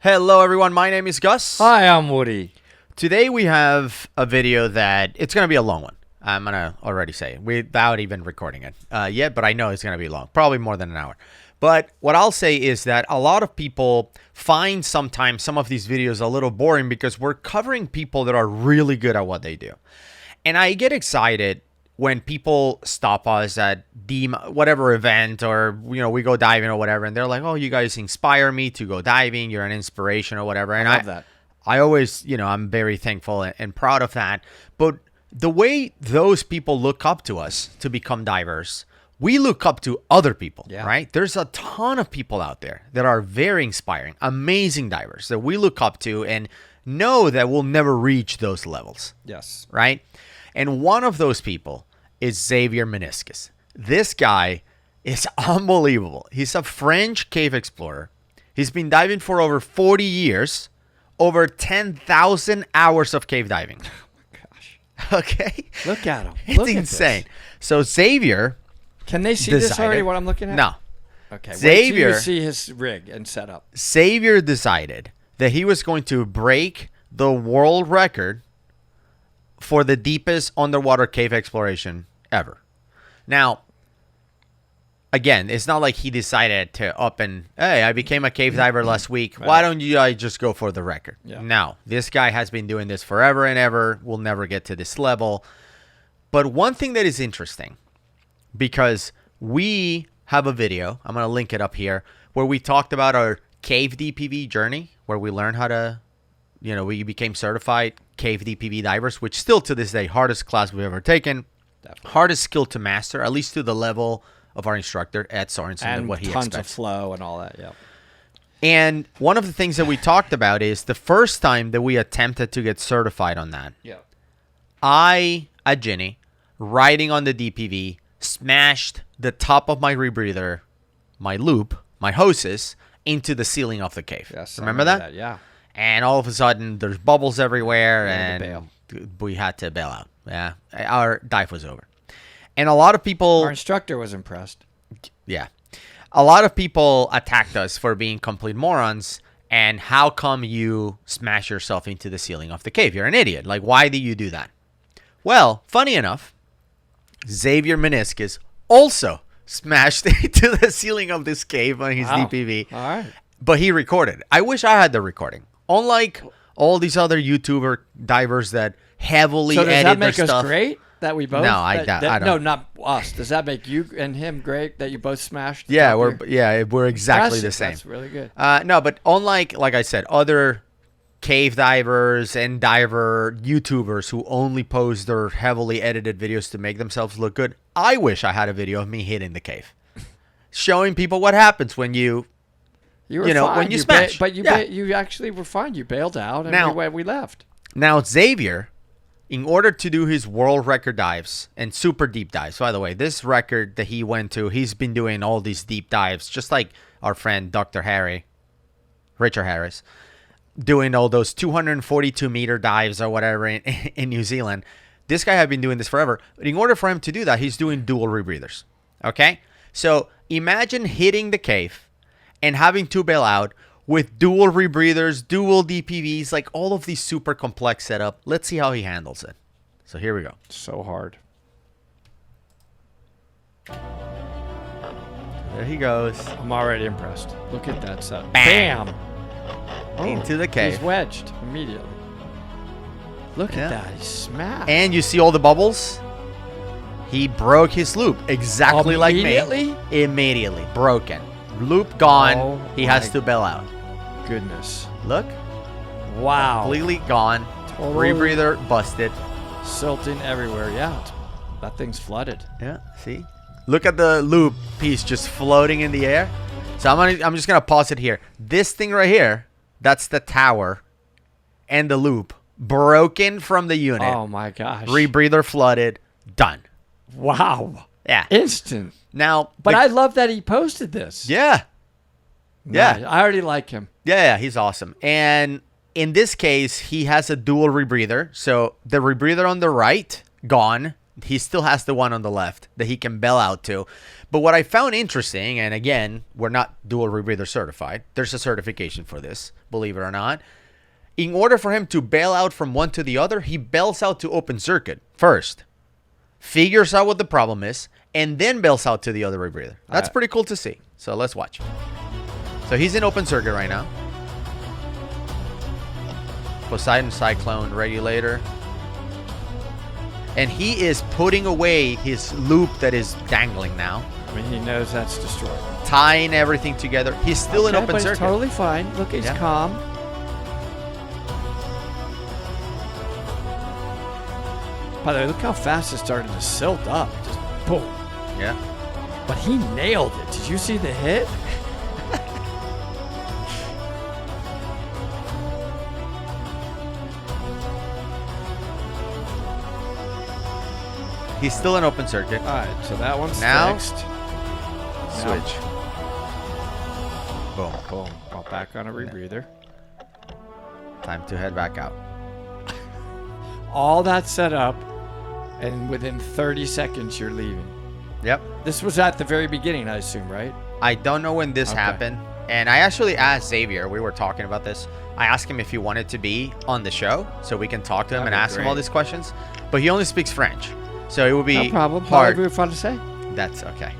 Hello everyone, my name is Gus. Hi, I'm Woody. Today we have a video that it's going to be a long one. I'm going to already say without even recording it yet, but I know it's going to be long, probably more than an hour. But what I'll say is that a lot of people find sometimes some of these videos a little boring because we're covering people that are really good at what they do. And I get excited when people stop us at whatever event, or we go diving or whatever, and they're like, "Oh, you guys inspire me to go diving. You're an inspiration or whatever." And I love that. I always, I'm very thankful and proud of that. But the way those people look up to us to become divers, we look up to other people, right? There's a ton of people out there that are very inspiring, amazing divers that we look up to and know that we'll never reach those levels. Yes. Right? And one of those people is Xavier Meniscus. This guy is unbelievable. He's a French cave explorer. He's been diving for over 40 years, over 10,000 hours of cave diving. Oh my gosh. Okay? Look at him. It's insane. So Xavier... Can they see this already, what I'm looking at? No. Okay. Xavier... Wait till you see his rig and setup. Xavier decided that he was going to break the world record for the deepest underwater cave exploration ever. Now, again, it's not like he decided to hey, I became a cave diver last week. Right. Why don't I just go for the record? Yeah. No, this guy has been doing this forever and ever. We'll never get to this level. But one thing that is interesting, because we have a video, I'm going to link it up here, where we talked about our cave DPV journey, where we learned how to, we became certified cave DPV divers, which still to this day, hardest class we've ever taken. Definitely. Hardest skill to master, at least to the level of our instructor, Ed Sorensen, and what he expects. And tons of flow and all that, yeah. And one of the things that we talked about is the first time that we attempted to get certified on that, I, at Ginny, riding on the DPV, smashed the top of my rebreather, my loop, my hoses, into the ceiling of the cave. Yes, remember that? Yeah. And all of a sudden, there's bubbles everywhere, and we had to bail out. Yeah, our dive was over. And a lot of people... Our instructor was impressed. Yeah. A lot of people attacked us for being complete morons, and how come you smash yourself into the ceiling of the cave? You're an idiot. Like, why do you do that? Well, funny enough, Xavier Meniscus also smashed into the ceiling of this cave on his DPV. All right. But he recorded. I wish I had the recording. Unlike all these other YouTuber divers that heavily edit their stuff. So does that make us great that we both? No, I don't. No, not us. Does that make you and him great that you both smashed? Yeah, we're exactly the same. That's really good. No, but unlike, like I said, other cave divers and diver YouTubers who only post their heavily edited videos to make themselves look good, I wish I had a video of me hitting the cave, showing people what happens when you... You were fine. When you smash. But you actually were fine. You bailed out and we left. Now, Xavier, in order to do his world record dives and super deep dives, by the way, this record that he went to, he's been doing all these deep dives, just like our friend Dr. Richard Harris, doing all those 242-meter dives or whatever in New Zealand. This guy had been doing this forever. But in order for him to do that, he's doing dual rebreathers. Okay? So imagine hitting the cave and having to bail out with dual rebreathers, dual DPVs, like all of these super complex setup. Let's see how he handles it. So here we go. So hard. There he goes. I'm already impressed. Look at that setup. Bam! Oh, into the cave. He's wedged immediately. Look at that. He's smashed. And you see all the bubbles? He broke his loop exactly like me. Immediately. Broken. Loop gone. Oh, he has to bail out. Goodness. Look. Wow. Completely gone. Totally rebreather busted. Silting everywhere. Yeah. That thing's flooded. Yeah. See? Look at the loop piece just floating in the air. So I'm just going to pause it here. This thing right here, that's the tower and the loop broken from the unit. Oh my gosh. Rebreather flooded. Done. Wow. Yeah. Instant. Now, but I love that he posted this. Yeah. Nice. I already like him. Yeah, he's awesome. And in this case, he has a dual rebreather. So the rebreather on the right, gone. He still has the one on the left that he can bail out to. But what I found interesting, and again, we're not dual rebreather certified. There's a certification for this. believe it or not. In order for him to bail out from one to the other, he bails out to open circuit first, figures out what the problem is, and then bails out to the other rebreather. That's pretty cool to see. So let's watch. So he's in open circuit right now. Poseidon Cyclone regulator. And he is putting away his loop that is dangling now. I mean, he knows that's destroyed. Tying everything together. He's still in open but circuit. He's totally fine. Look, he's calm. By the way, look how fast it started to silt up. Just boom. Yeah. But he nailed it. Did you see the hit? He's still in open circuit. All right, so that one's now, fixed. Switch. Boom. Boom. Well, back on a rebreather. Time to head back out. All that set up, and within 30 seconds, you're leaving. Yep. This was at the very beginning, I assume, right? I don't know when this happened. And I actually asked Xavier, we were talking about this. I asked him if he wanted to be on the show so we can talk to him and ask him all these questions. But he only speaks French. So it would be no problem. hard. Probably fun to say. That's okay.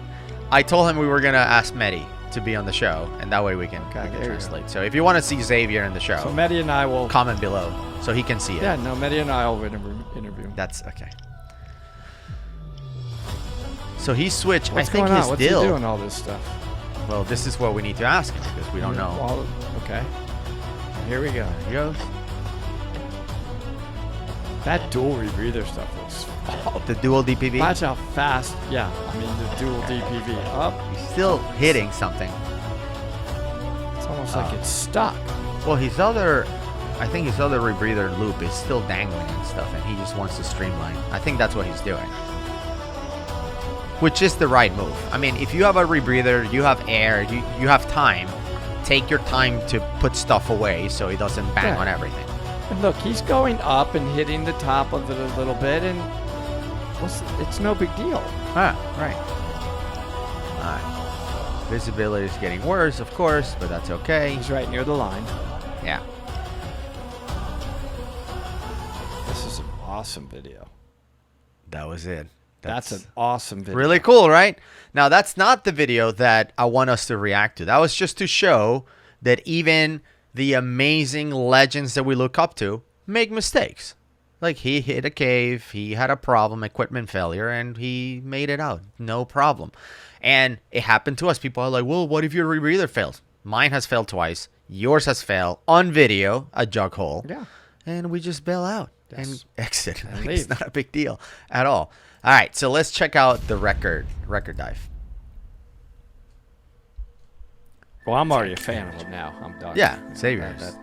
I told him we were going to ask Mehdi to be on the show, and that way we can translate. So if you want to see Xavier in the show, so Mehdi and I will comment below so he can see it. Yeah, no, Mehdi and I will interview. That's okay. So he switched. What's I think going on? his What's deal. he doing all this stuff? Well, this is what we need to ask him because we don't know. Well, okay. Here we go. There he goes. That dual rebreather stuff looks. Oh, the dual DPV. Watch how fast. Yeah, I mean the dual DPV up. He's still hitting something. It's almost like it's stuck. Well, I think his other rebreather loop is still dangling and stuff, and he just wants to streamline. I think that's what he's doing. Which is the right move. I mean, if you have a rebreather, you have air, you have time. Take your time to put stuff away so he doesn't bang on everything. And look, he's going up and hitting the top of it a little bit, and it's no big deal. Ah, right. All right. Visibility is getting worse, of course, but that's okay. He's right near the line. Yeah. This is an awesome video. That was it. That's an awesome video. Really cool, right? Now, that's not the video that I want us to react to. That was just to show that even the amazing legends that we look up to make mistakes. Like, he hit a cave, he had a problem, equipment failure, and he made it out. No problem. And it happened to us. People are like, well, what if your rebreather fails? Mine has failed twice. Yours has failed on video, a jug hole. Yeah. And we just bail out and exit. And It's not a big deal at all. All right, so let's check out the record dive. Well, I'm already a fan of him now. I'm done. Yeah, Xavier. That's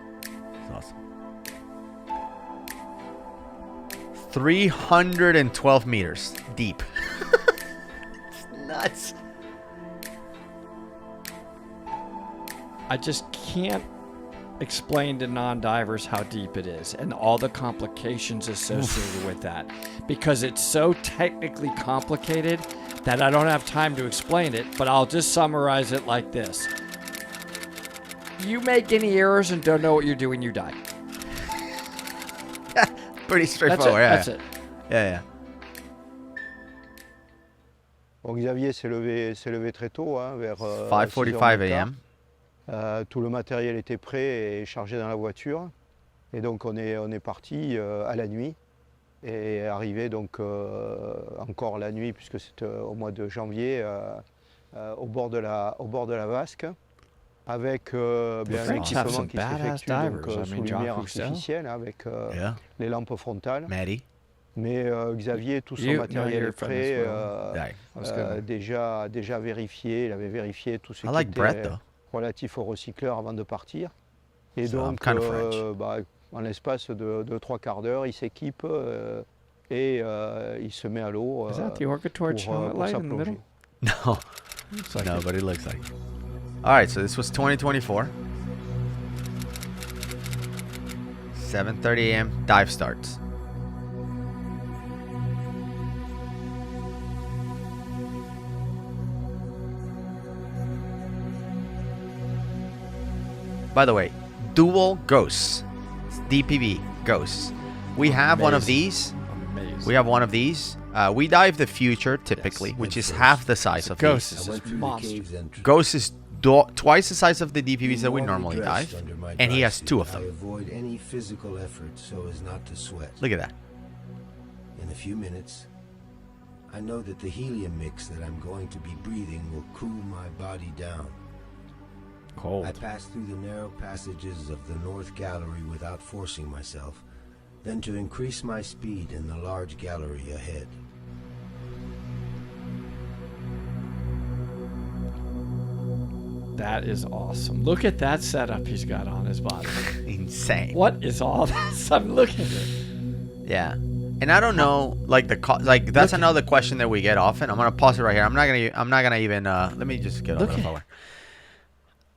awesome. 312 meters deep. It's nuts. I just can't explain to non-divers how deep it is and all the complications associated with that, because it's so technically complicated that I don't have time to explain it, but I'll just summarize it like this. You make any errors and don't know what you're doing, you die. Pretty straightforward. That's it. Yeah. Bon, Xavier s'est levé très tôt, hein, vers 5:45 a.m. Tout le matériel était prêt et chargé dans la voiture. Et donc on est parti à la nuit et arrivé donc encore la nuit puisque c'était au mois de janvier au bord de la vasque avec bien un équipement qui s'effectue donc sous lumière artificielle avec les lampes frontales. Maddie. Mais Xavier, tout son matériel est prêt, déjà vérifié, il avait vérifié tout ce qui était relatif au recycleur avant de partir. Et donc, en l'espace de 3 quarts d'heure, il s'équipe et il se met à l'eau pour sa plongée. No, no, but it looks like it. All right, so this was 2024. 7:30 a.m. dive starts. By the way, dual ghosts, DPV ghosts. We have one of these. Amazing. We have one of these. We dive the Future typically, which is half the size of Ghost these. is just monster. Ghost is twice the size of the DPVs that we normally dive, and he has 2 of them. I avoid any physical effort so as not to sweat. Look at that. In a few minutes, I know that the helium mix that I'm going to be breathing will cool my body down. Cold. I pass through the narrow passages of the North Gallery without forcing myself, then to increase my speed in the large gallery ahead. That is awesome. Look at that setup he's got on his body. Insane. What is all this? I'm looking at it. Yeah. And I don't know, like that's another question that we get often. I'm gonna pause it right here. I'm not gonna even. Let me just get a little forward.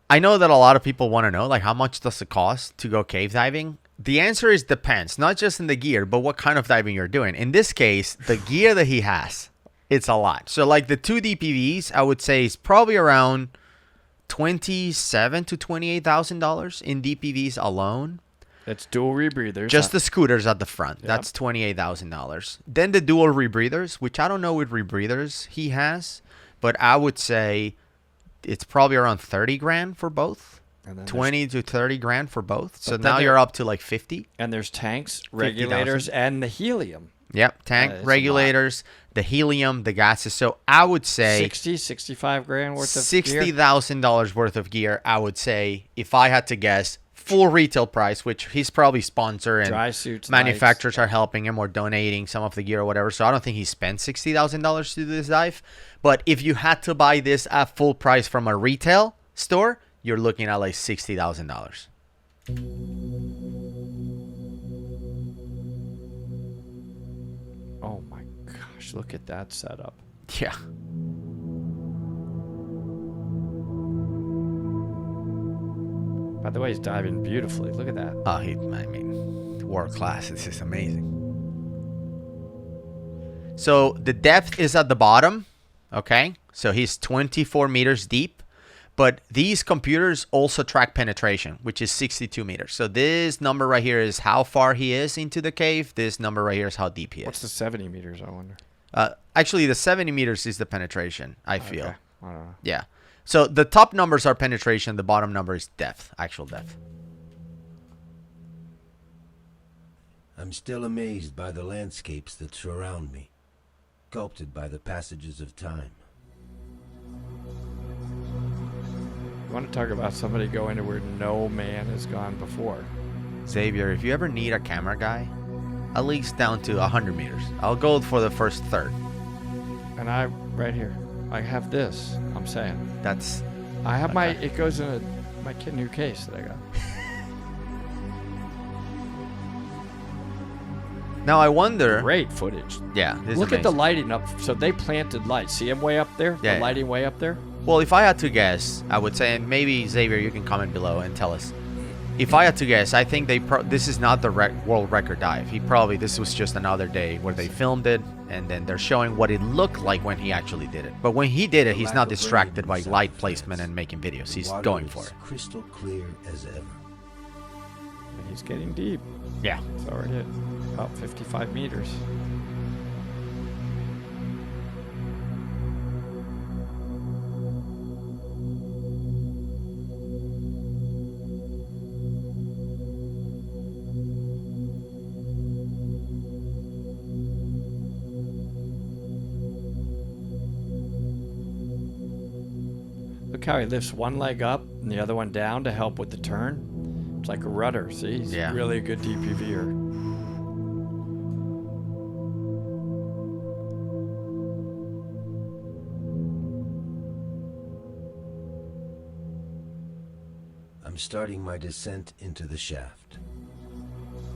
I know that a lot of people want to know, like, how much does it cost to go cave diving? The answer is depends, not just in the gear, but what kind of diving you're doing. In this case, the gear that he has, it's a lot. So, like, the 2 DPVs, I would say is probably around $27,000 to $28,000 in DPVs alone. It's dual rebreathers. Just the scooters at the front. Yep. That's $28,000. Then the dual rebreathers, which I don't know what rebreathers he has, but I would say it's probably around 30 grand for both. And then 20 to 30 grand for both. So But then now you're up to like 50. And there's tanks, regulators, and the helium. Yep. Tank, It's a regulators, the helium, the gases. So I would say 65 grand worth of gear. $60,000 worth of gear, I would say, if I had to guess, full retail price, which he's probably sponsor and Dry suits, manufacturers are helping him or donating some of the gear or whatever. So I don't think he spent $60,000 to do this dive. But if you had to buy this at full price from a retail store, you're looking at like $60,000. Oh my gosh, look at that setup. Yeah. By the way, he's diving beautifully. Look at that. Oh, I mean, world class. This is amazing. So the depth is at the bottom. Okay. So he's 24 meters deep. But these computers also track penetration, which is 62 meters. So this number right here is how far he is into the cave. This number right here is how deep he is. What's the 70 meters, I wonder? Actually, the 70 meters is the penetration, I feel. Okay. I don't know. Yeah. So the top numbers are penetration. The bottom number is depth, actual depth. I'm still amazed by the landscapes that surround me, sculpted by the passages of time. You want to talk about somebody going to where no man has gone before? Xavier, if you ever need a camera guy, at least down to 100 meters. I'll go for the first third. And I, right here, I have this. I'm saying. That's... I have okay. it goes in my new case that I got. Now I wonder... Great footage. Yeah, this is Look at the amazing. lighting up. So they planted lights. See them way up there? Yeah, The lighting way up there? Well, if I had to guess, I would say, and maybe Xavier, you can comment below and tell us. If I had to guess, I think this is not the world record dive. This was just another day where they filmed it, and then they're showing what it looked like when he actually did it. But when he did it, he's not distracted by light placement and making videos. He's going for it. Crystal clear as ever. He's getting deep. Yeah. It's already at about 55 meters. Look how he lifts one leg up and the other one down to help with the turn. It's like a rudder. See, he's really a good DPVer. I'm starting my descent into the shaft.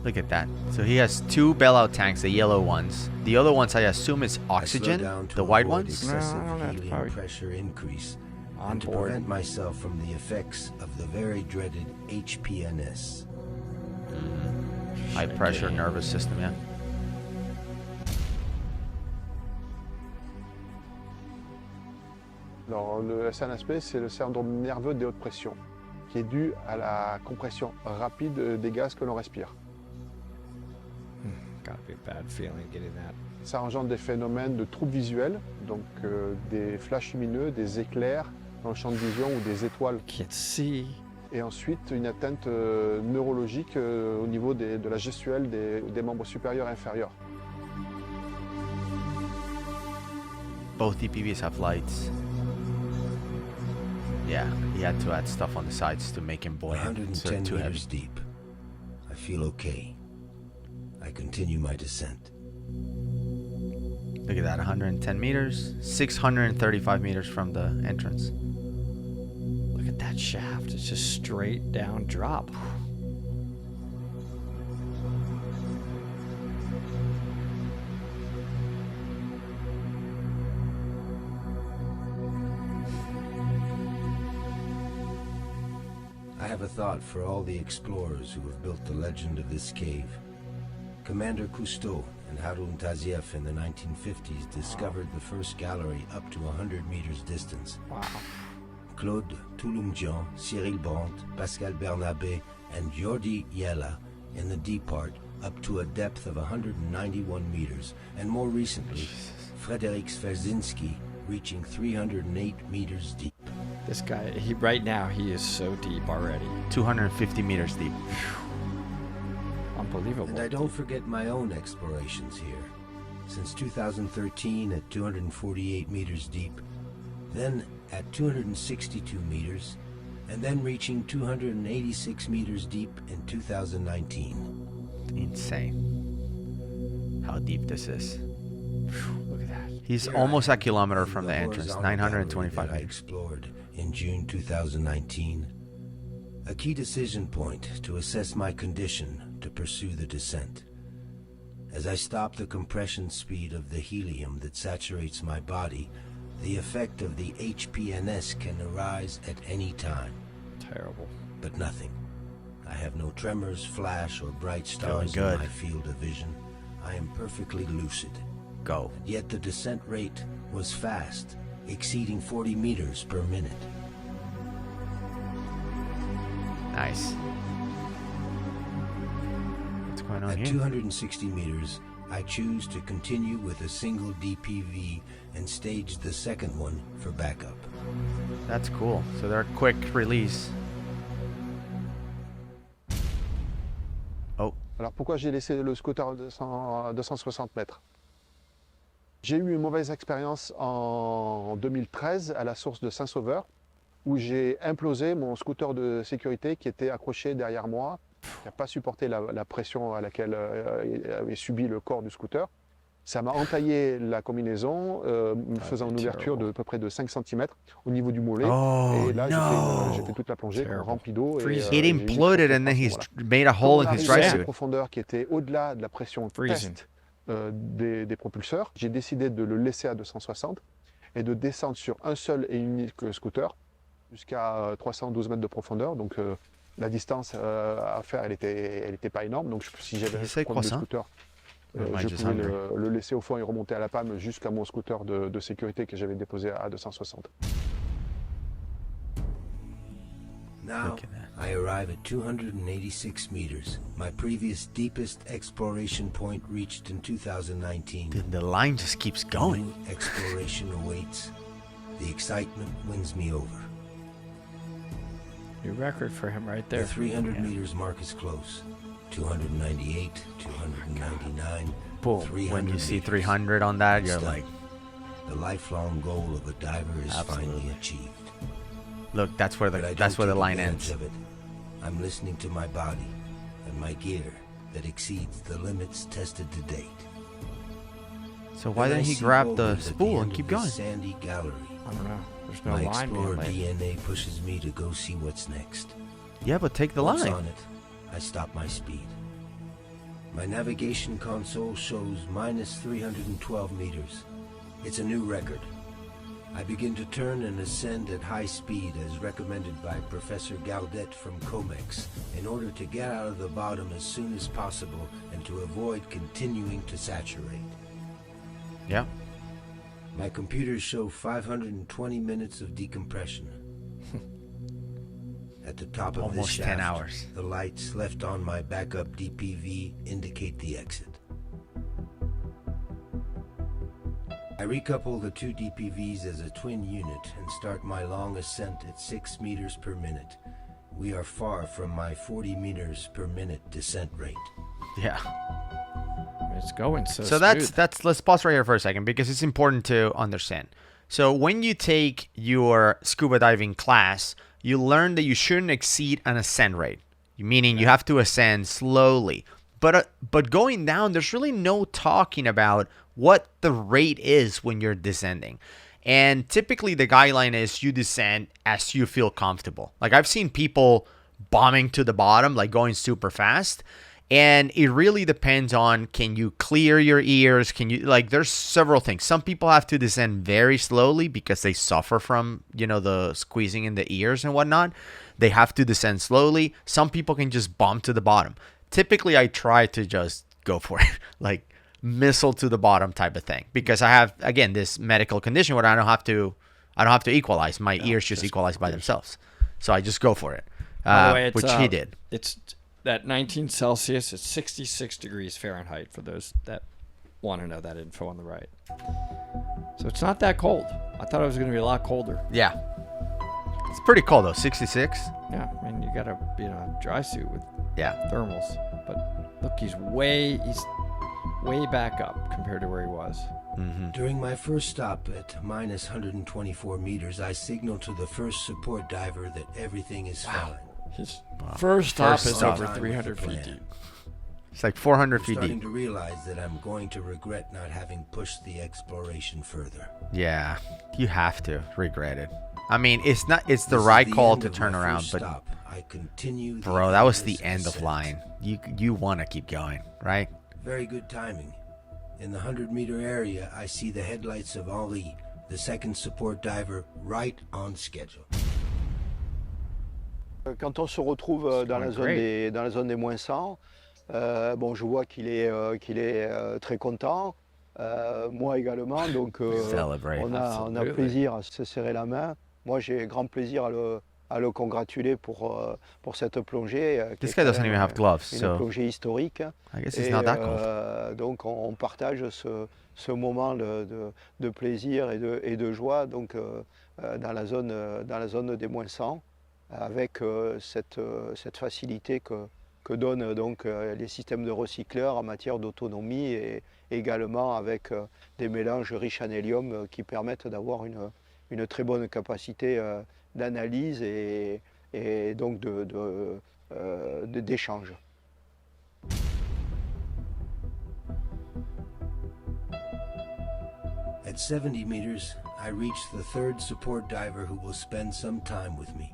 Look at that. So he has 2 bailout tanks, the yellow ones. The other ones, I assume, is oxygen, the white ones. Excessive No, I don't know. helium Probably pressure increase, on and to board. prevent myself from the effects of the very dreaded HPNS. High pressure nervous system, yeah. Alors, le SNSP, c'est le syndrome nerveux de haute pression. qui est due à la compression rapide des gaz que l'on respire. Gotta be a bad feeling getting that. Ça engendre des phénomènes de troubles visuels, donc des flashs lumineux, des éclairs dans le champ de vision ou des étoiles. Can't see. Et ensuite une atteinte neurologique au niveau de la gestuelle des membres supérieurs et inférieurs. Both DPVs have lights. Yeah, he had to add stuff on the sides to make him buoyant. So 110 too heavy. meters deep. I feel okay. I continue my descent. Look at that, 110 meters, 635 meters from the entrance. Look at that shaft. It's just straight down drop. I have a thought for all the explorers who have built the legend of this cave. Commander Cousteau and Harun Tazieff in the 1950s discovered the first gallery up to 100 meters distance. Wow. Claude Touloumjian, Cyril Brandt, Pascal Bernabé, and Jordi Yella in the deep part up to a depth of 191 meters, and more recently, Frédéric Sverzinski reaching 308 meters deep. This guy, right now, he is so deep already. 250 meters deep. Unbelievable. And I don't forget my own explorations here. Since 2013 at 248 meters deep, then at 262 meters, and then reaching 286 meters deep in 2019. Insane. How deep this is. Look at that. He's Here almost I a am kilometer in from the entrance, horizontal gallery 925 that I meters. explored in June 2019. A key decision point to assess my condition to pursue the descent. As I stop the compression speed of the helium that saturates my body, the effect of the HPNS can arise at any time. Terrible. But nothing. I have no tremors, flash, or bright Feeling stars in good. my field of vision. I am perfectly lucid. Go. Yet the descent rate was fast, exceeding 40 meters per minute. Nice. What's going on At here? 260 meters, I choose to continue with a single DPV and stage the second one for backup. That's cool. So they're quick release. Oh, Alors pourquoi j'ai laissé le scooter à 260 mètres? J'ai eu une mauvaise expérience en 2013 à la source de Saint-Sauveur, où j'ai implosé mon scooter de sécurité qui était accroché derrière moi, qui n'a pas supporté la pression à laquelle avait subi le corps du scooter. Ça m'a entaillé la combinaison, me faisant une ouverture de à peu près de 5 cm au niveau du mollet. Oh, et là, no. j'ai fait toute la plongée Terrible. remplie d'eau. et, Freezing. it j'ai eu imploded très, and then très he's voilà. made a hole in his dry à une suit. profondeur qui était au-delà de la pression Freezing. test des propulseurs. J'ai décidé de le laisser à 260 et de descendre sur un seul et unique scooter jusqu'à 312 mètres de profondeur. Donc la distance à faire, elle était pas énorme. Donc si j'avais Il sait un quoi, ça? scooter, Or am I je just pouvais hungry? le laisser au fond et remonter à la panne jusqu'à mon scooter de sécurité que j'avais déposé à 260. Now, Look at that. I arrive at 286 meters, my previous deepest exploration point reached in 2019. Dude, the line just keeps New going. exploration awaits. The excitement wins me over. New record for him right there. The 300 Yeah. meters mark is close. 298, 299, Boom. 300 When you see meters. 300 on that, you're Stunned. like, The lifelong goal of a diver is Absolutely. finally achieved. look, that's where But I the don't line take advantage ends. of it. I'm listening to my body and my gear that exceeds the limits tested to date. So why Then I didn't he see grab the boulders at spool end and of keep this going? Sandy gallery. I don't know. There's no My line being explorer laid. DNA pushes me to go see what's next. Yeah, but take the Once line. on it, I stop my speed. My navigation console shows minus 312 meters. It's a new record. I begin to turn and ascend at high speed as recommended by Professor Gaudet from COMEX in order to get out of the bottom as soon as possible and to avoid continuing to saturate. Yeah. My computers show 520 minutes of decompression. At the top of Almost this 10 shaft, hours. the lights left on my backup DPV indicate the exit. I recouple the two DPVs as a twin unit and start my long ascent at 6 meters per minute. We are far from my 40 meters per minute descent rate. Yeah. It's going so So smooth. that's let's pause right here for a second because it's important to understand. So when you take your scuba diving class, you learn that you shouldn't exceed an ascent rate, meaning you have to ascend slowly. But going down, there's really no talking about what the rate is when you're descending. And typically the guideline is you descend as you feel comfortable. Like I've seen people bombing to the bottom, like going super fast. And it really depends on, can you clear your ears? Can you, like, there's several things. Some people have to descend very slowly because they suffer from, the squeezing in the ears and whatnot. They have to descend slowly. Some people can just bomb to the bottom. Typically, I try to just go for it, like missile to the bottom type of thing, because I have, again, this medical condition where I don't have to equalize. My ears just equalize by themselves. So I just go for it, By the way, it's, which he did. It's at 19 Celsius. It's 66 degrees Fahrenheit for those that want to know that info on the right. So it's not that cold. I thought it was going to be a lot colder. Yeah. It's pretty cold, though. 66. Yeah, I mean, you got to be in a dry suit with Yeah. thermals. But look, he's way back up compared to where he was. Mm-hmm. During my first stop at minus 124 meters, I signal to the first support diver that everything is fine. His first stop First is stop. over 300 feet deep. It's like 400 I'm feet starting deep. to realize that I'm going to regret not having pushed the exploration further. Yeah, you have to regret it. I mean, it's the This is right the call end to of my turn around, first but stop. I continue the bro, that was the endless end of ascent. line. You want to keep going, right? Very good timing. In the 100-meter area, I see the headlights of Henri, the second support diver, right on schedule. Quand on se retrouve dans la zone des moins 100, bon, je vois qu'il est très content, moi également, donc Celebrate. on a Absolutely. plaisir à se serrer la main. Moi, j'ai grand plaisir à le congratuler pour cette plongée. Qui This est guy quand doesn't même even have gloves, une so plongée historique. I guess it's not that cold. Donc on partage ce moment de plaisir et de joie donc, dans la zone des moins 100, avec cette facilité que donnent donc, les systèmes de recycleurs en matière d'autonomie et également avec des mélanges riches en hélium qui permettent d'avoir une très bonne capacité d'analyse et donc d'échange. At 70 meters, I reach the third support diver who will spend some time with me.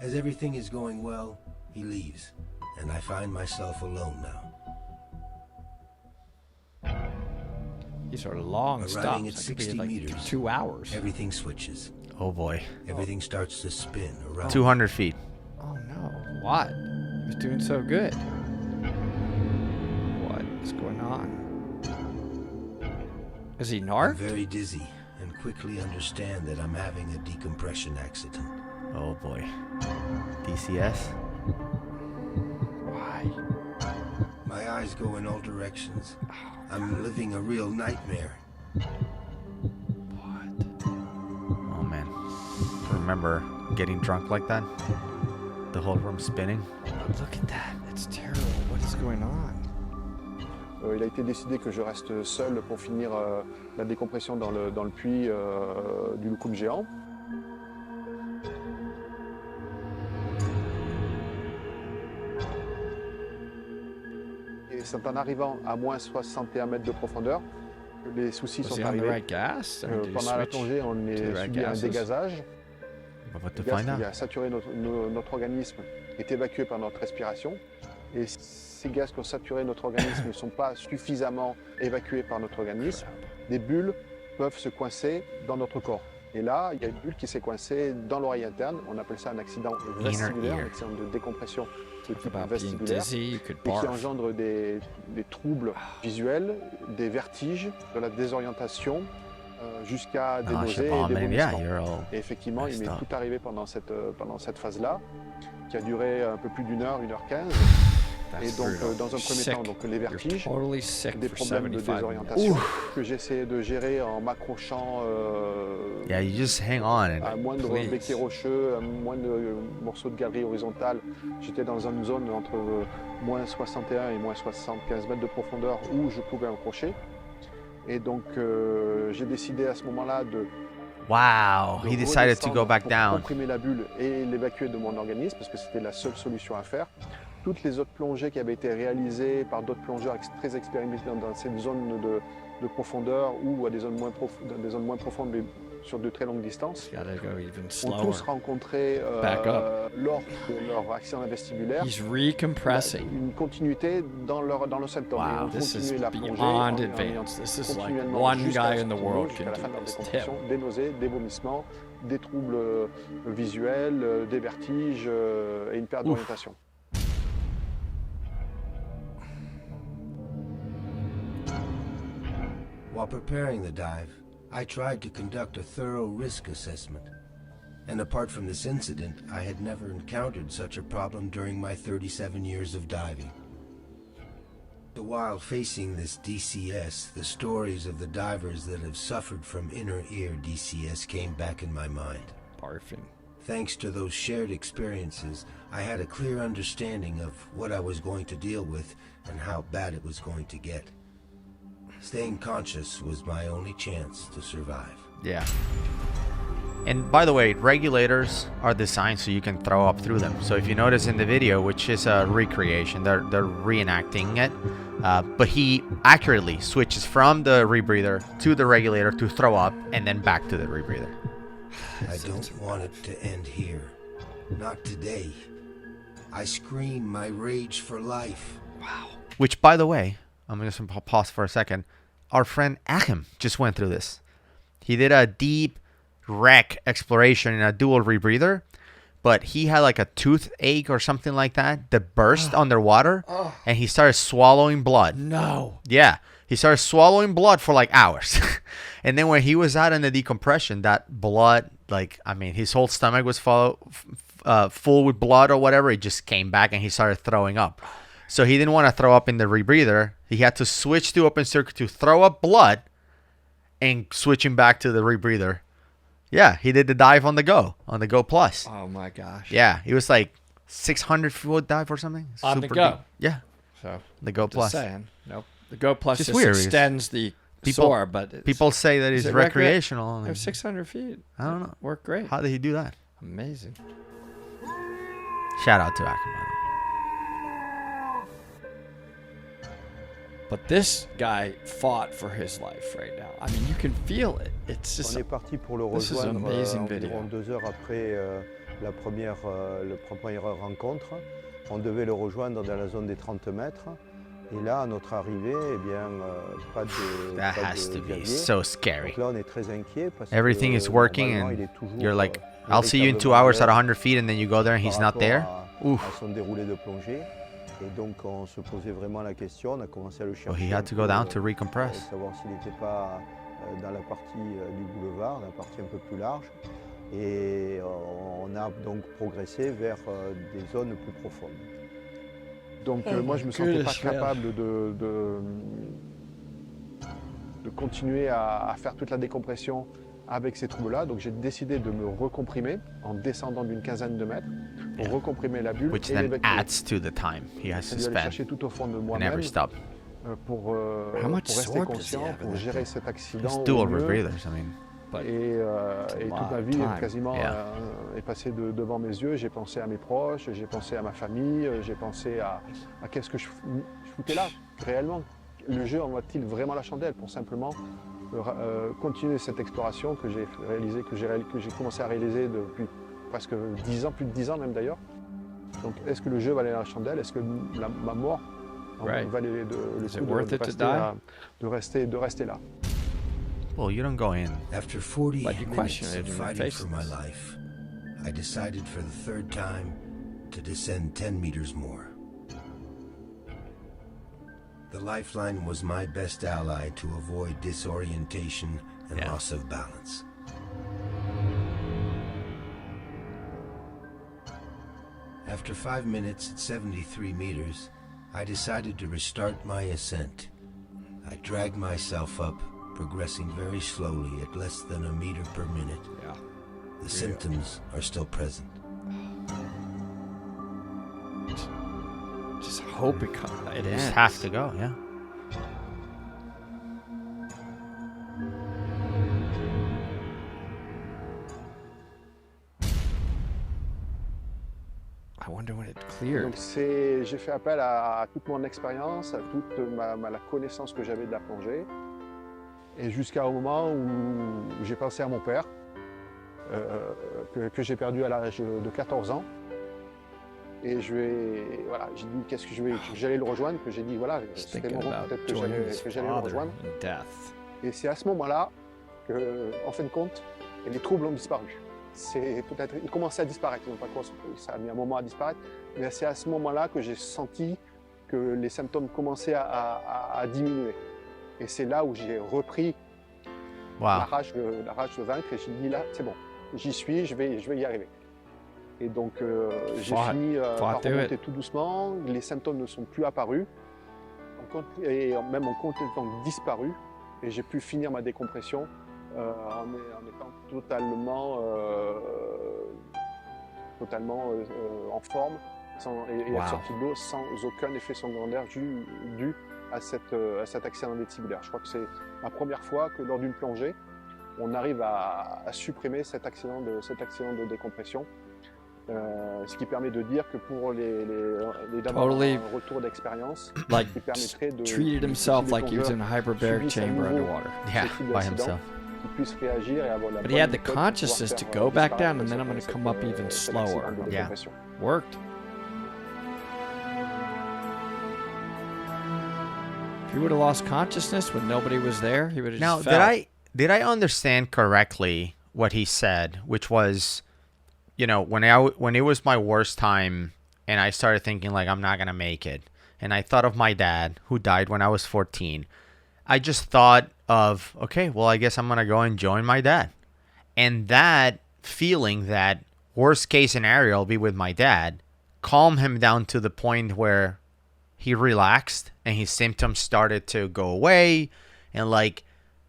As everything is going well, he leaves, and I find myself alone now. These are long Arriving stops. at That could be 60 like meters. 2 hours. Everything switches. Oh boy, Everything starts to spin around. 200 feet. Oh no, what? He was doing so good. What is going on? Is he I'm narked? very dizzy and quickly understand that I'm having a decompression accident. Oh boy. DCS. Why? My eyes go in all directions. I'm living a real nightmare. What? Oh man. Remember getting drunk like that? The whole room spinning. But look at that. It's terrible. What is going on? Il a été décidé que je reste seul pour finir la décompression dans le puits du loukoum géant. Et c'est en arrivant à moins 61 mètres de profondeur que les soucis Was sont he on the arrivés. right gas? Or did he Pendant la switch plongée, on to the a right subi un gases? dégazage. But what to Le gaz find qui out? a saturé notre organisme est évacué par notre respiration. Et ces gaz qui ont saturé notre organisme ne sont pas suffisamment évacués par notre organisme. Des bulles peuvent se coincer dans notre corps. Et là, il y a une bulle qui s'est coincée dans l'oreille interne. On appelle ça un accident vestibulaire, ear. un accident de décompression de type About being vestibulaire. dizzy, you could Et qui barf. engendre des troubles visuels, des vertiges, de la désorientation, jusqu'à des Oh, shit, nausées et des vomiting. Yeah, vomissements. you're all. Et effectivement, il messed m'est up. tout arrivé pendant cette phase-là, qui a duré un peu plus d'1 heure, 1h15. Et That's donc, brutal. dans un premier Sick. temps, donc, les You're vertiges, totally sick des for problèmes de 75 désorientation que j'essayais de gérer en m'accrochant Yeah, you just hang on. à And moindre Please. becquet rocheux, à moindre morceau de galerie horizontale. J'étais dans une zone entre moins 61 et moins 75 mètres de profondeur où je pouvais m'accrocher. Et donc, j'ai décidé à ce moment-là de wow, he decided to go redescendre back pour down. comprimer la bulle et l'évacuer de mon organisme parce que c'était la seule solution à faire. Toutes les autres plongées qui avaient été réalisées par d'autres plongeurs très expérimentés dans cette zone de profondeur ou à des zones moins profondes mais sur de très longues distances, Gotta go even ont tous slower. rencontré Back up. lors de leur accident vestibulaire He's recompressing. une continuité dans le septum. Wow, Et ont this is continué la plongée beyond en ayant advanced. This is like continuellement one jusqu'à guy ce in the qu'ils world jusqu'à can la fin de leur do this. décompression, des nausées, des vomissements, des troubles visuels, des vertiges et une perte d'orientation. While preparing the dive, I tried to conduct a thorough risk assessment. And apart from this incident, I had never encountered such a problem during my 37 years of diving. While facing this DCS, the stories of the divers that have suffered from inner ear DCS came back in my mind. Barfing. Thanks to those shared experiences, I had a clear understanding of what I was going to deal with and how bad it was going to get. Staying conscious was my only chance to survive. Yeah. And by the way, regulators are designed so you can throw up through them. So if you notice in the video, which is a recreation, they're reenacting it. But he accurately switches from the rebreather to the regulator to throw up and then back to the rebreather. I don't want it to end here. Not today. I scream my rage for life. Which, by the way, I'm just going to pause for a second. Our friend Achim just went through this. He did a deep wreck exploration in a dual rebreather, but he had like a toothache or something like that burst underwater, and he started swallowing blood. No. Yeah, he started swallowing blood for like hours. And then when he was out in the decompression, that blood, like, I mean, his whole stomach was full with blood or whatever. It just came back and he started throwing up. So he didn't want to throw up in the rebreather. He had to switch to open circuit to throw up blood and switching back to the rebreather. Yeah, he did the dive on the Go Plus. Oh my gosh. Yeah, it was like 600-foot dive or something. On the Super Go. deep. Yeah, So the Go just Plus. saying. Nope. The Go Plus Just just weird. extends the People- soar, but it's, People say that it's it recreational. It was 600 feet. I don't know. Worked great. How did he do that? Amazing. Shout out to Achim. But this guy fought for his life right now. I mean, you can feel it. It's just On est parti pour le This is rejoindre amazing video. environ 2 heures après la première rencontre. On devait le rejoindre dans la zone des 30 mètres. Et là, à notre arrivée, eh bien, pas de That pas has de to be Xavier. so scary. Donc là, on est très inquiet parce Everything que is working normalement, and il est toujours, you're like, I'll see you in 2 hours at 100 feet, and then you go there and he's not there. Oof. À son déroulé de plongée. Et donc, on se posait vraiment la question. On a commencé à le chercher. Oh, he had to go down to recompress. Savoir s'il n'était pas dans la partie du boulevard, la partie un peu plus large. Et on a donc progressé vers des zones plus profondes. Donc moi, je ne me sentais pas capable de continuer à faire toute la décompression avec ces troubles-là. Donc j'ai décidé de me recomprimer en descendant d'une quinzaine de mètres pour recomprimer la bulle Which et then l'évacuer. adds to the time he has to C'est-à-dire aller spend chercher tout au fond de and moi-même never stop. How pour much rester sword does he conscient, have in pour that gérer thing? cet accident It's au dual mieux. rebreathers. I mean, But Et lot toute ma of vie time. quasiment Yeah. est passée devant mes yeux. J'ai pensé à mes proches, j'ai pensé à ma famille, j'ai pensé à qu'est-ce que je foutais là, réellement. Le jeu envoie-t-il vraiment la chandelle pour simplement continuer cette exploration que j'ai réalisée, que j'ai commencé à réaliser depuis presque 10 ans, plus de 10 ans même d'ailleurs. Donc est-ce que le jeu valait la chandelle? Est-ce que ma mort Right. valait le Is it coup worth it to de rester là? well, you don't go in. After 48 But you question minutes it of in your fighting face. for my life, I decided for the third time to descend 10 meters more. The lifeline was my best ally to avoid disorientation and Yeah. loss of balance. After 5 minutes at 73 meters, I decided to restart my ascent. I dragged myself up, progressing very slowly at less than a meter per minute. Yeah. The symptoms are still present. Just hope it You ends. just have to go, yeah. I wonder when it cleared. Donc j'ai fait appel à toute mon expérience, à toute la connaissance que j'avais de la plongée. Et jusqu'à un moment où j'ai pensé à mon père, que j'ai perdu à l'âge de 14 ans. Et voilà, j'ai dit qu'est-ce que j'allais le rejoindre, que j'ai dit voilà, Just c'était thinking le moment about peut-être que joining his j'allais le father rejoindre. in death. Et c'est à ce moment-là que, en fin de compte, les troubles ont disparu. Ils commençaient à disparaître, ils n'ont pas ça a mis un moment à disparaître, mais c'est à ce moment-là que j'ai senti que les symptômes commençaient à diminuer. Et c'est là où j'ai repris Wow. la rage de vaincre et j'ai dit là, c'est bon, j'y suis, je vais y arriver. Et donc j'ai fini par remonter tout doucement, les symptômes ne sont plus apparus, et même ont complètement disparu, et j'ai pu finir ma décompression en étant totalement en forme et être sorti de l'eau sans aucun effet secondaire dû à cet accident vestibulaire. Je crois que c'est la première fois que lors d'une plongée, on arrive à supprimer cet accident de décompression. Ce qui permet de dire que pour les d'avoir Totally, un retour d'expérience like, qui permettrait de treated himself like he was in a hyperbaric chamber underwater. Yeah, ce type by d'accident, himself. qui puisse réagir et avoir la But he bonne had the méthode pour pouvoir consciousness to faire, go back down, disparaître and then I'm going to come up even cet accident slower. de Yeah. décompression. Worked. If he would have lost consciousness when nobody was there, he would have Now, just fell. did I understand correctly what he said, which was, you know, when it was my worst time and I started thinking like I'm not going to make it, and I thought of my dad who died when I was 14, I just thought of, okay, well, I guess I'm going to go and join my dad. And that feeling, that worst case scenario, I'll be with my dad, calmed him down to the point where he relaxed and his symptoms started to go away, and like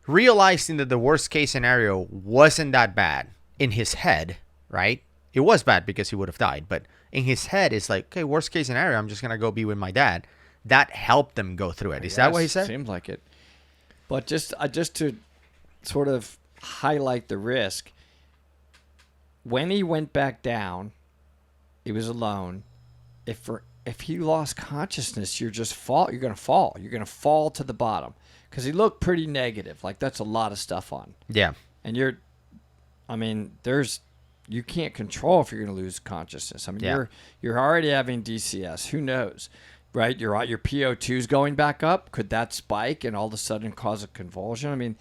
realizing that the worst case scenario wasn't that bad in his head, right? It was bad because he would have died, but in his head it's like, okay, worst case scenario, I'm just going to go be with my dad. That helped them go through it. Is that what he said? Seemed like it. But just to sort of highlight the risk, when he went back down, he was alone. If he lost consciousness, you're going to fall. You're going to fall to the bottom because he looked pretty negative. Like that's a lot of stuff on. Yeah. And you can't control if you're going to lose consciousness. I mean, Yeah. you're already having DCS. Who knows, right? Your PO2's going back up. Could that spike and all of a sudden cause a convulsion? I mean,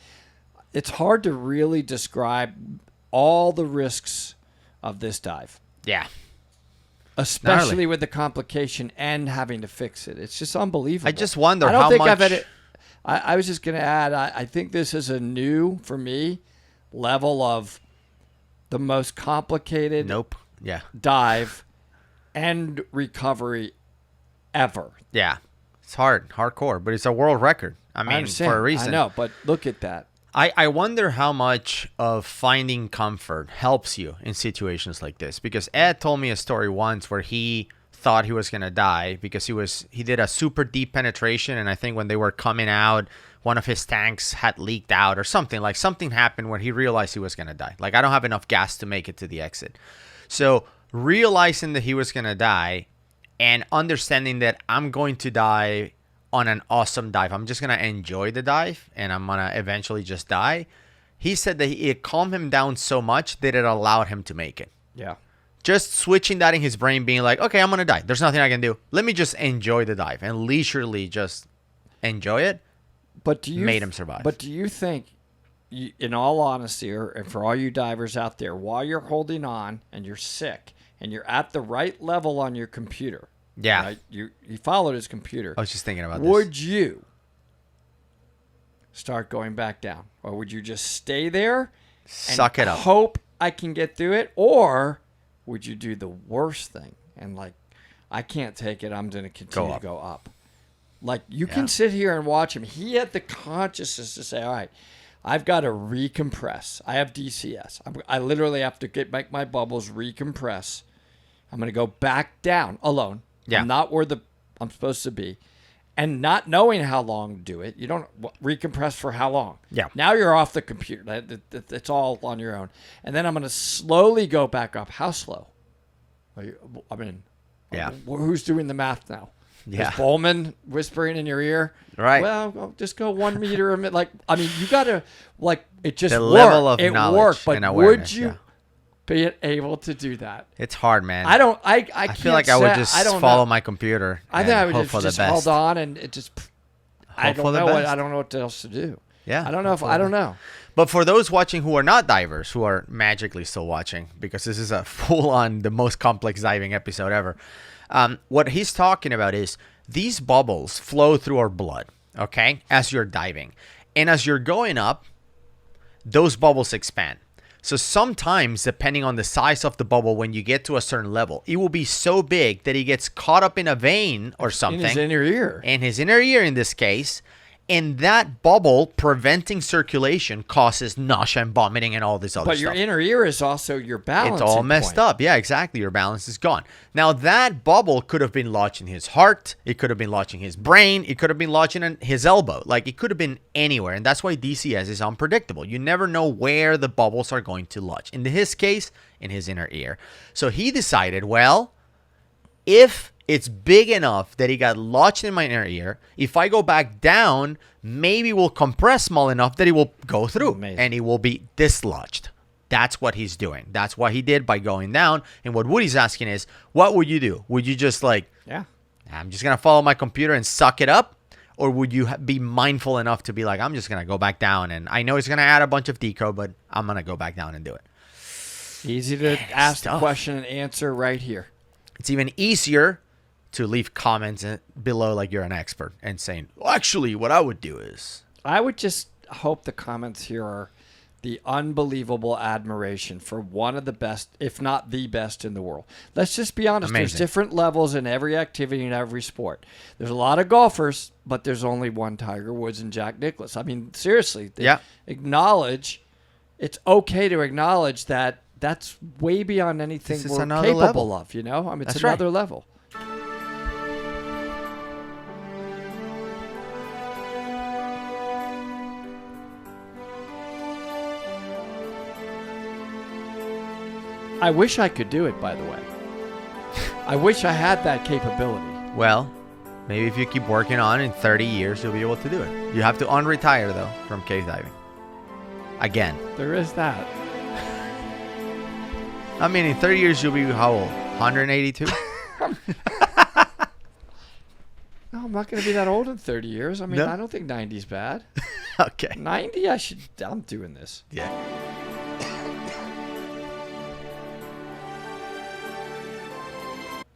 it's hard to really describe all the risks of this dive, Yeah. especially Gnarly. with the complication and having to fix it. It's just unbelievable. I just wonder I don't how think much. I've had it. I was just going to add, I think this is a new, for me, level of the most complicated Nope. Yeah. dive and recovery ever. Yeah. It's hardcore, but it's a world record. I mean, understand. for a reason. I know, but look at that. I wonder how much of finding comfort helps you in situations like this, because Ed told me a story once where he thought he was going to die because he did a super deep penetration, and I think when they were coming out, one of his tanks had leaked out or something. Like something happened where he realized he was going to die. Like, I don't have enough gas to make it to the exit. So realizing that he was going to die and understanding that I'm going to die on an awesome dive, I'm just going to enjoy the dive and I'm going to eventually just die. He said that it calmed him down so much that it allowed him to make it. Yeah. Just switching that in his brain, being like, okay, I'm going to die. There's nothing I can do. Let me just enjoy the dive and leisurely just enjoy it. But Made him survive. But do you think, in all honesty, and for all you divers out there, while you're holding on and you're sick and you're at the right level on your computer, Yeah. right? He followed his computer. I was just thinking about Would this. you start going back down? Or would you just stay there and Suck it up. hope I can get through it? Or would you do the worst thing and like, I can't take it, I'm going to continue to go up? Like, you can sit here and watch him. He had the consciousness to say, all right, I've got to recompress. I have DCS. I literally have to make my bubbles recompress. I'm going to go back down alone. Yeah. I'm not where I'm supposed to be. And not knowing how long to do it, you don't recompress for how long. Yeah. Now you're off the computer. It's all on your own. And then I'm going to slowly go back up. How slow? I mean, who's doing the math now? Yeah. Is Bowman whispering in your ear? Right. Well, I'll just go 1 meter a minute. Like, I mean, you got to, like, it just The worked. level of it knowledge worked, but and awareness, would you be able to do that? It's hard, man. I don't. I feel like I would just follow my computer. I think I hope would for just the best. hold on and it just. I Hope for the don't know. best. I don't know what else to do. Yeah. I don't know if I don't know. But for those watching who are not divers, who are magically still watching, because this is a full-on, the most complex diving episode ever, what he's talking about is these bubbles flow through our blood, okay, as you're diving. And as you're going up, those bubbles expand. So sometimes, depending on the size of the bubble, when you get to a certain level, it will be so big that it gets caught up in a vein or something. In his inner ear. In his inner ear, in this case. And that bubble preventing circulation causes nausea and vomiting and all this other But stuff. your inner ear is also your balance. It's all messed up. Yeah, exactly. Your balance is gone. Now, that bubble could have been lodged in his heart. It could have been lodged in his brain. It could have been lodged in his elbow. Like, it could have been anywhere. And that's why DCS is unpredictable. You never know where the bubbles are going to lodge. In his case, in his inner ear. So he decided, well, if it's big enough that it got lodged in my inner ear, if I go back down, maybe it will compress small enough that it will go through. Amazing. And it will be dislodged. That's what he's doing. That's what he did by going down. And what Woody's asking is, what would you do? Would you just like, I'm just going to follow my computer and suck it up? Or would you be mindful enough to be like, I'm just going to go back down, and I know it's going to add a bunch of decode, but I'm going to go back down and do it. Easy to ask the question and answer right here. It's even easier to leave comments below like you're an expert and saying, well, actually, what I would do is. I would just hope the comments here are the unbelievable admiration for one of the best, if not the best in the world. Let's just be honest. Amazing. There's different levels in every activity in every sport. There's a lot of golfers, but there's only one Tiger Woods and Jack Nicklaus. I mean, seriously. Acknowledge, it's okay to acknowledge that that's way beyond anything This is we're another capable level. of, you know? I mean, it's That's another right. level. I wish I could do it, by the way. I wish I had that capability. Well, maybe if you keep working on it, in 30 years, you'll be able to do it. You have to unretire, though, from cave diving. Again. There is that. I mean, in 30 years, you'll be how old? 182? No, I'm not going to be that old in 30 years. I mean, No? I don't think 90's bad. Okay. 90, I'm doing this. Yeah.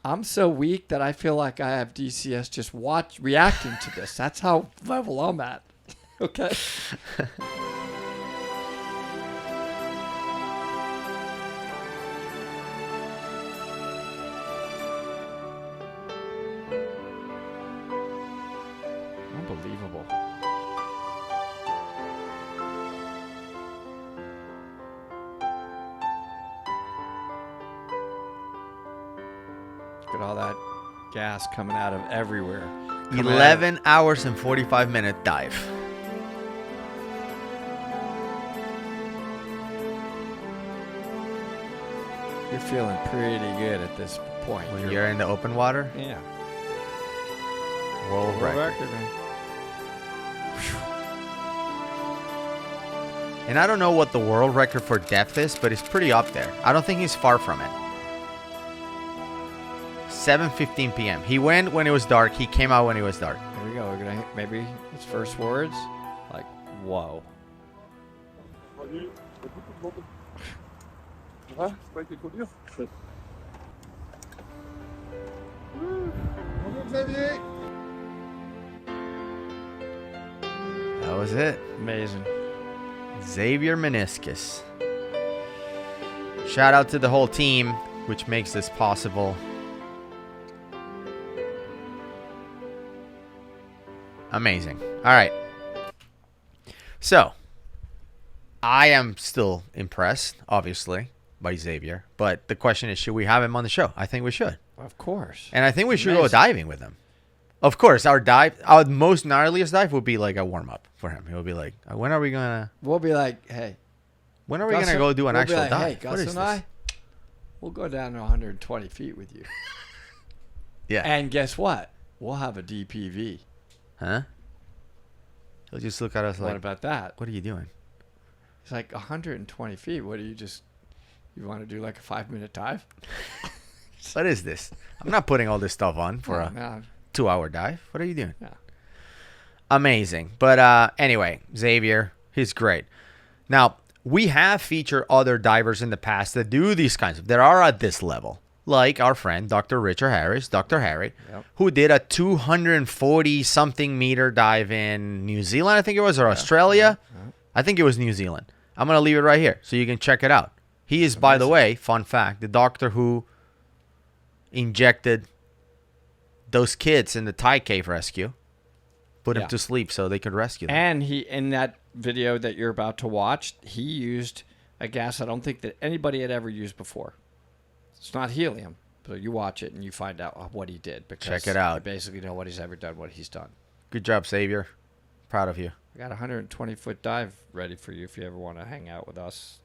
I'm so weak that I feel like I have DCS just reacting to this. That's how level I'm at. Okay. Unbelievable. Look at all that gas coming out of everywhere. 11 hours and 45-minute dive. You're feeling pretty good at this point. When you're in the open water, yeah. world record. man. And I don't know what the world record for depth is, but it's pretty up there. I don't think he's far from it. 7:15 p.m. He went when it was dark. He came out when it was dark. Here we go. We're gonna maybe his first words, like, "Whoa." That was it. Amazing. Xavier Meniscus. Shout out to the whole team, which makes this possible. Amazing. All right. So, I am still impressed, obviously, by Xavier. But the question is, should we have him on the show? I think we should. Of course. And I think we should go diving with him. Of course, our most gnarliest dive would be like a warm-up for him. He'll be like, when are we going to... We'll be like, hey. When are we going to go do an actual like, dive? Hey, Gus and I, we'll go down to 120 feet with you. Yeah. And guess what? We'll have a DPV. Huh? He'll just look at us like, What about that? what are you doing? It's like 120 feet. What do you just... You want to do like a 5-minute dive? What is this? I'm not putting all this stuff on for a No. 2-hour dive. What are you doing? Yeah. Amazing. But anyway, Xavier, he's great. Now, we have featured other divers in the past that do these kinds of, that are at this level. Like our friend, Dr. Richard Harris, Dr. Harry, Yep. who did a 240-something meter dive in New Zealand, I think it was, or Australia. Yeah. I think it was New Zealand. I'm going to leave it right here so you can check it out. He is, by the way, fun fact, the doctor who injected those kids in the Thai cave rescue, put them Yeah. to sleep so they could rescue them. And he, in that video that you're about to watch, he used a gas I don't think that anybody had ever used before. It's not helium. So you watch it and you find out what he did. Because Check it out. You basically know what he's ever done, what he's done. Good job, Xavier. Proud of you. I got a 120-foot dive ready for you if you ever want to hang out with us.